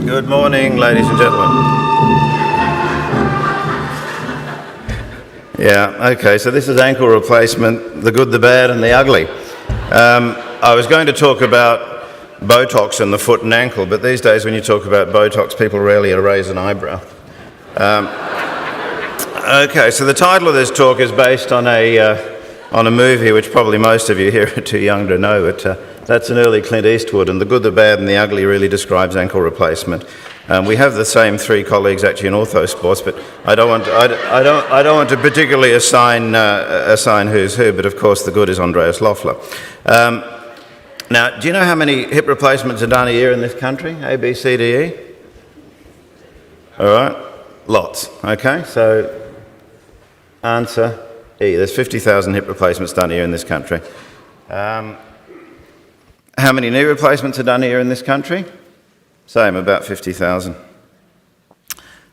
Good morning, ladies and gentlemen. Yeah, okay, so this is ankle replacement, the good, the bad and the ugly. I was going to talk about Botox in the foot and ankle, but these days when you talk about Botox, people rarely raise an eyebrow. Okay, so the title of this talk is based on a movie which probably most of you here are too young to know, but that's an early Clint Eastwood, and the good, the bad and the ugly really describes ankle replacement. We have the same three colleagues actually in Orthosports, but I don't want to particularly assign who's who, but of course the good is Andreas Loeffler. Now, do you know how many hip replacements are done a year in this country? A, B, C, D, E? All right, lots. Okay, so answer E. There's 50,000 hip replacements done a year in this country. How many knee replacements are done a year in this country? Same, about 50,000.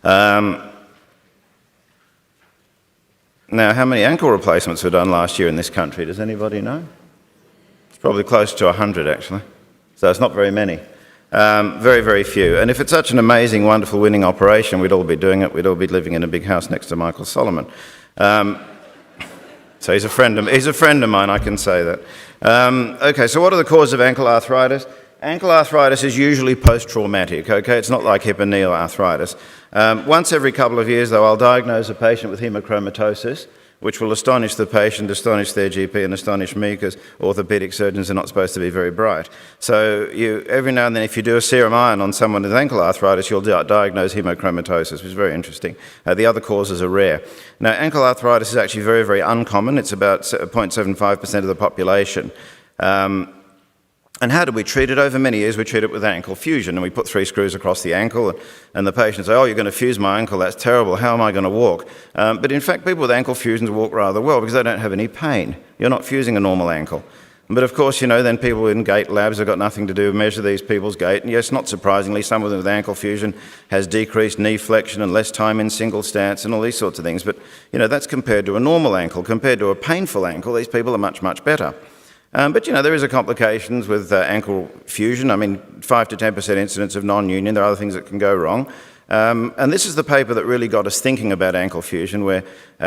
Now, how many ankle replacements were done last year in this country? Does anybody know? It's probably close to 100, actually. So it's not very many. Very, very few. And if it's such an amazing, wonderful, winning operation, we'd all be doing it. We'd all be living in a big house next to Michael Solomon. So he's a friend of mine, I can say that. Okay, so what are the causes of ankle arthritis? Ankle arthritis is usually post-traumatic, okay? It's not like hip and knee arthritis. Once every couple of years, though, I'll diagnose a patient with hemochromatosis, which will astonish the patient, astonish their GP, and astonish me, because orthopedic surgeons are not supposed to be very bright. So every now and then, if you do a serum iron on someone with ankle arthritis, you'll diagnose hemochromatosis, which is very interesting. The other causes are rare. Now, ankle arthritis is actually very, very uncommon. It's about 0.75% of the population. And how do we treat it? Over many years, we treat it with ankle fusion, and we put 3 screws across the ankle, and the patient says, oh, you're going to fuse my ankle, that's terrible, how am I going to walk? But in fact, people with ankle fusions walk rather well because they don't have any pain. You're not fusing a normal ankle. But of course, you know, then people in gait labs have got nothing to do, measure these people's gait, and yes, not surprisingly, some of them with ankle fusion has decreased knee flexion and less time in single stance and all these sorts of things. But, you know, that's compared to a normal ankle. Compared to a painful ankle, these people are much, much better. But, you know, there is complications with ankle fusion. I mean, 5 to 10% incidence of non-union. There are other things that can go wrong. And this is the paper that really got us thinking about ankle fusion, where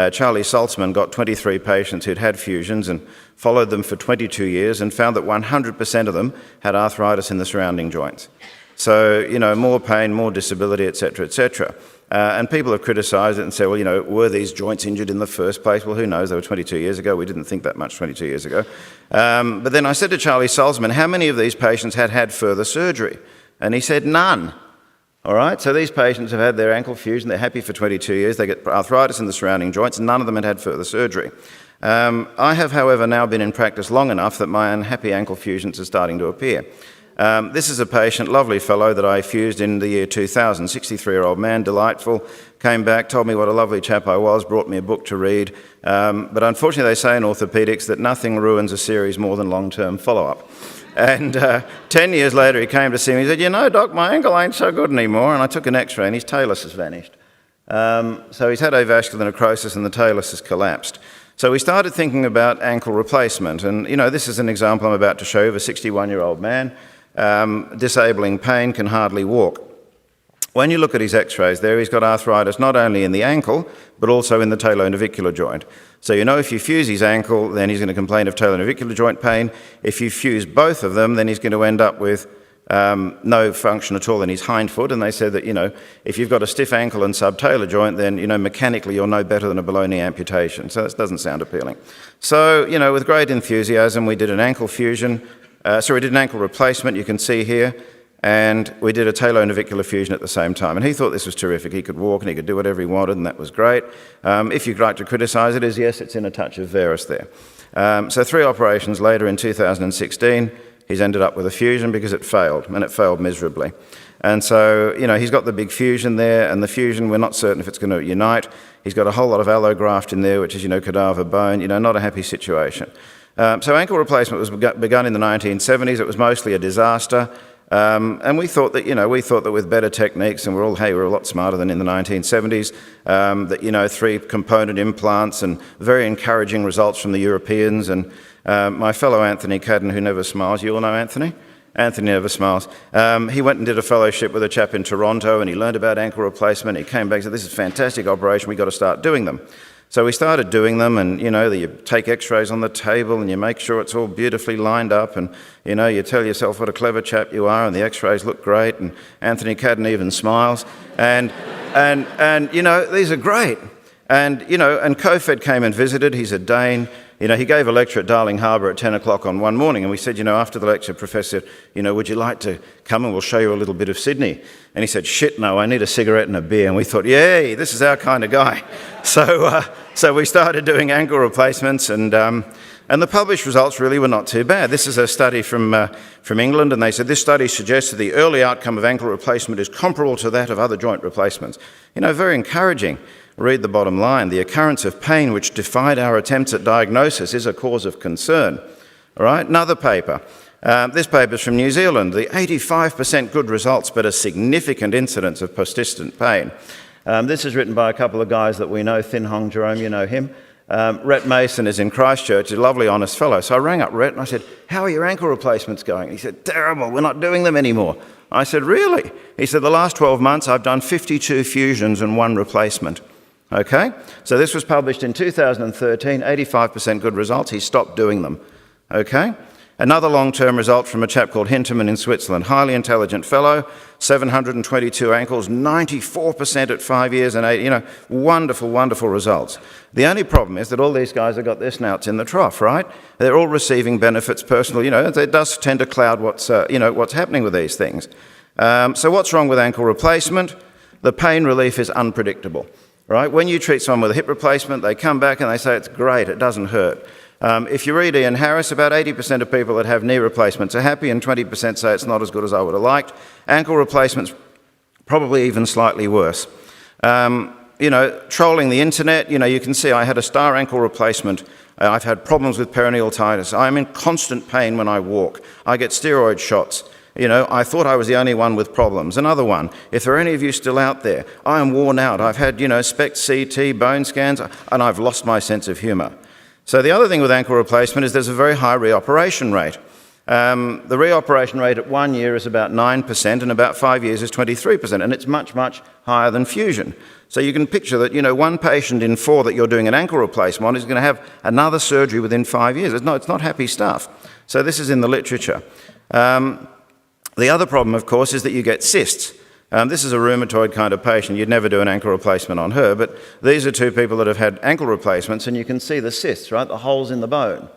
Charlie Saltzman got 23 patients who'd had fusions and followed them for 22 years and found that 100% of them had arthritis in the surrounding joints. So, you know, more pain, more disability, et cetera, et cetera. And people have criticised it and said, well, you know, were these joints injured in the first place? Well, who knows? They were 22 years ago. We didn't think that much 22 years ago. But then I said to Charlie Salzman, how many of these patients had further surgery? And he said, none. All right, so these patients have had their ankle fusion. They're happy for 22 years. They get arthritis in the surrounding joints, and none of them had further surgery. I have, however, now been in practice long enough that my unhappy ankle fusions are starting to appear. This is a patient, lovely fellow, that I fused in the year 2000, 63-year-old man, delightful, came back, told me what a lovely chap I was, brought me a book to read. But unfortunately, they say in orthopedics that nothing ruins a series more than long-term follow-up. And 10 years later, he came to see me. He said, you know, Doc, my ankle ain't so good anymore. And I took an X-ray, and his talus has vanished. So he's had avascular necrosis, and the talus has collapsed. So we started thinking about ankle replacement. And, you know, this is an example I'm about to show you of a 61-year-old man. Disabling pain, can hardly walk. When you look at his x-rays there, he's got arthritis not only in the ankle, but also in the talonavicular joint. So you know if you fuse his ankle, then he's going to complain of talonavicular joint pain. If you fuse both of them, then he's going to end up with no function at all in his hind foot. And they said that, you know, if you've got a stiff ankle and subtalar joint, then, you know, mechanically you're no better than a below-knee amputation. So that doesn't sound appealing. So, you know, with great enthusiasm, we did an ankle fusion. We did an ankle replacement, you can see here, and we did a talonavicular fusion at the same time. And he thought this was terrific. He could walk and he could do whatever he wanted, and that was great. If you'd like to criticise it, is yes, it's in a touch of varus there. So 3 operations later in 2016, he's ended up with a fusion because it failed, and it failed miserably. And so, you know, he's got the big fusion there, and the fusion, we're not certain if it's going to unite. He's got a whole lot of allograft in there, which is, you know, cadaver bone, you know, not a happy situation. So ankle replacement was begun in the 1970s. It was mostly a disaster. And we thought that, with better techniques, and we're a lot smarter than in the 1970s, that, you know, 3-component implants and very encouraging results from the Europeans. And my fellow Anthony Cadden, who never smiles, you all know Anthony? Anthony never smiles. He went and did a fellowship with a chap in Toronto, and he learned about ankle replacement. He came back and said, this is a fantastic operation, we've got to start doing them. So we started doing them, and you take x-rays on the table and you make sure it's all beautifully lined up, and you tell yourself what a clever chap you are, and the x-rays look great, and Anthony Cadden even smiles, and these are great. And Kofed came and visited. He's a Dane. He gave a lecture at Darling Harbour at 10 o'clock on one morning, and we said, after the lecture, Professor, would you like to come and we'll show you a little bit of Sydney? And he said, shit, no, I need a cigarette and a beer. And we thought, yay, this is our kind of guy. So we started doing ankle replacements, and the published results really were not too bad. This is a study from England, and they said this study suggests that the early outcome of ankle replacement is comparable to that of other joint replacements. Very encouraging. Read the bottom line. The occurrence of pain which defied our attempts at diagnosis is a cause of concern. All right, another paper. This paper is from New Zealand. The 85% good results, but a significant incidence of persistent pain. This is written by a couple of guys that we know, Thin Hong Jerome, you know him. Rhett Mason is in Christchurch, a lovely, honest fellow. So I rang up Rhett and I said, how are your ankle replacements going? He said, terrible, we're not doing them anymore. I said, really? He said, the last 12 months I've done 52 fusions and 1 replacement. Okay, so this was published in 2013, 85% good results. He stopped doing them. Okay, another long-term result from a chap called Hinterman in Switzerland, highly intelligent fellow, 722 ankles, 94% at 5 years and 8, wonderful, wonderful results. The only problem is that all these guys have got their snouts in the trough, right? They're all receiving benefits personally, it does tend to cloud what's happening with these things. So what's wrong with ankle replacement? The pain relief is unpredictable. Right? When you treat someone with a hip replacement, they come back and they say it's great, it doesn't hurt. If you read Ian Harris, about 80% of people that have knee replacements are happy and 20% say it's not as good as I would have liked. Ankle replacements, probably even slightly worse. Trolling the internet, you can see I had a star ankle replacement. I've had problems with peroneal. I'm in constant pain when I walk. I get steroid shots. I thought I was the only one with problems. Another one, if there are any of you still out there, I am worn out. I've had, SPECT, CT, bone scans, and I've lost my sense of humour. So the other thing with ankle replacement is there's a very high reoperation rate. The reoperation rate at 1 year is about 9%, and about 5 years is 23%, and it's much, much higher than fusion. So you can picture that, one patient in 4 that you're doing an ankle replacement on is going to have another surgery within 5 years. It's not happy stuff. So this is in the literature. The other problem, of course, is that you get cysts. This is a rheumatoid kind of patient. You'd never do an ankle replacement on her, but these are 2 people that have had ankle replacements, and you can see the cysts, right, the holes in the bone.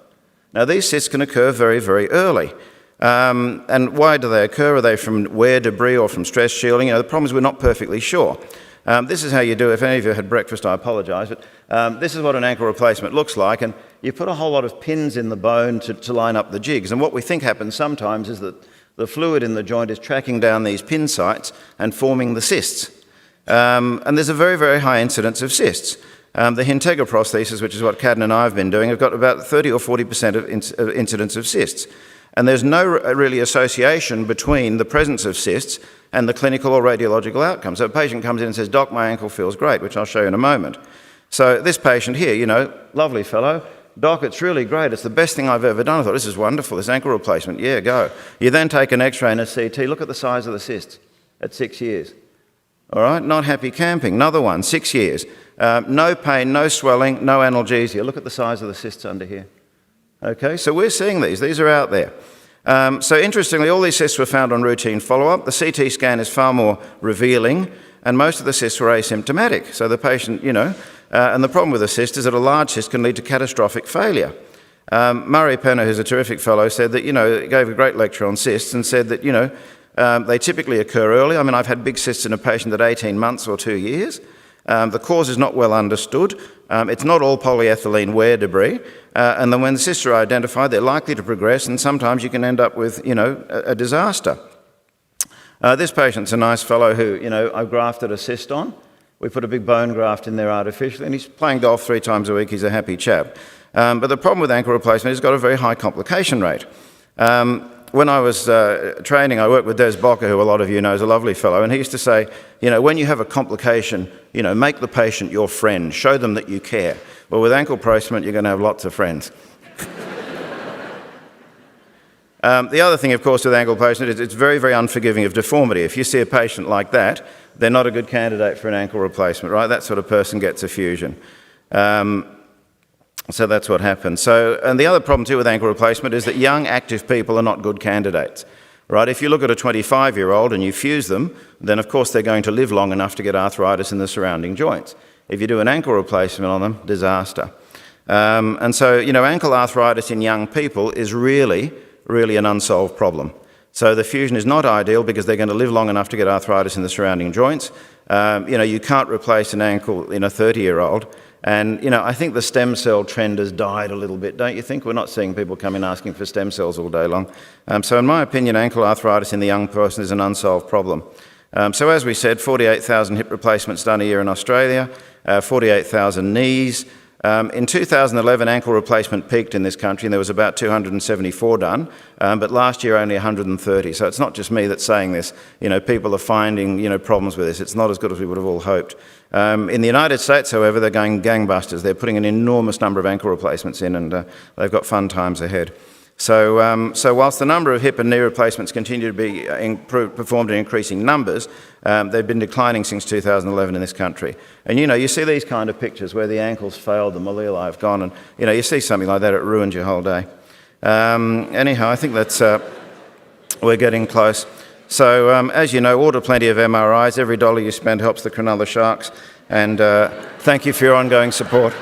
Now, these cysts can occur very, very early. And why do they occur? Are they from wear debris or from stress shielding? The problem is we're not perfectly sure. This is how you do it. If any of you had breakfast, I apologise, but this is what an ankle replacement looks like, and you put a whole lot of pins in the bone to line up the jigs, and what we think happens sometimes is that the fluid in the joint is tracking down these pin sites and forming the cysts. And there's a very, very high incidence of cysts. The Integra prosthesis, which is what Cadden and I have been doing, have got about 30 or 40% of incidence of cysts. And there's no really association between the presence of cysts and the clinical or radiological outcomes. So a patient comes in and says, Doc, my ankle feels great, which I'll show you in a moment. So this patient here, lovely fellow, Doc, it's really great. It's the best thing I've ever done. I thought, this is wonderful, this ankle replacement. Yeah, go. You then take an x-ray and a CT. Look at the size of the cysts at 6 years. All right, not happy camping. Another one, 6 years. No pain, no swelling, no analgesia. Look at the size of the cysts under here. Okay, so we're seeing these. These are out there. So interestingly, all these cysts were found on routine follow-up. The CT scan is far more revealing, and most of the cysts were asymptomatic. So the patient, and the problem with a cyst is that a large cyst can lead to catastrophic failure. Murray Penner, who's a terrific fellow, said that, he gave a great lecture on cysts and said that, they typically occur early. I mean, I've had big cysts in a patient at 18 months or 2 years. The cause is not well understood. It's not all polyethylene wear debris. And then when the cysts are identified, they're likely to progress, and sometimes you can end up with, a disaster. This patient's a nice fellow who, I've grafted a cyst on. We put a big bone graft in there artificially, and he's playing golf 3 times a week. He's a happy chap. But the problem with ankle replacement is it's got a very high complication rate. When I was training, I worked with Des Bocker, who a lot of you know is a lovely fellow, and he used to say, when you have a complication, make the patient your friend, show them that you care. Well, with ankle replacement, you're going to have lots of friends. The other thing, of course, with ankle replacement is it's very, very unforgiving of deformity. If you see a patient like that, they're not a good candidate for an ankle replacement, right? That sort of person gets a fusion. So that's what happens. And the other problem too with ankle replacement is that young, active people are not good candidates, right? If you look at a 25-year-old and you fuse them, then of course they're going to live long enough to get arthritis in the surrounding joints. If you do an ankle replacement on them, disaster. And so, ankle arthritis in young people is really an unsolved problem. So the fusion is not ideal because they're going to live long enough to get arthritis in the surrounding joints. You can't replace an ankle in a 30-year-old. And, I think the stem cell trend has died a little bit, don't you think? We're not seeing people come in asking for stem cells all day long. So in my opinion, ankle arthritis in the young person is an unsolved problem. So as we said, 48,000 hip replacements done a year in Australia, 48,000 knees. In 2011, ankle replacement peaked in this country and there was about 274 done, but last year only 130. So it's not just me that's saying this. People are finding, problems with this. It's not as good as we would have all hoped. In the United States, however, they're going gangbusters. They're putting an enormous number of ankle replacements in and they've got fun times ahead. So whilst the number of hip and knee replacements continue to be performed in increasing numbers, they've been declining since 2011 in this country. And you see these kind of pictures where the ankles failed, the malleoli have gone, and you see something like that, it ruins your whole day. Anyhow, I think that's we're getting close. So as you know, order plenty of MRIs. Every dollar you spend helps the Cronulla Sharks. And thank you for your ongoing support.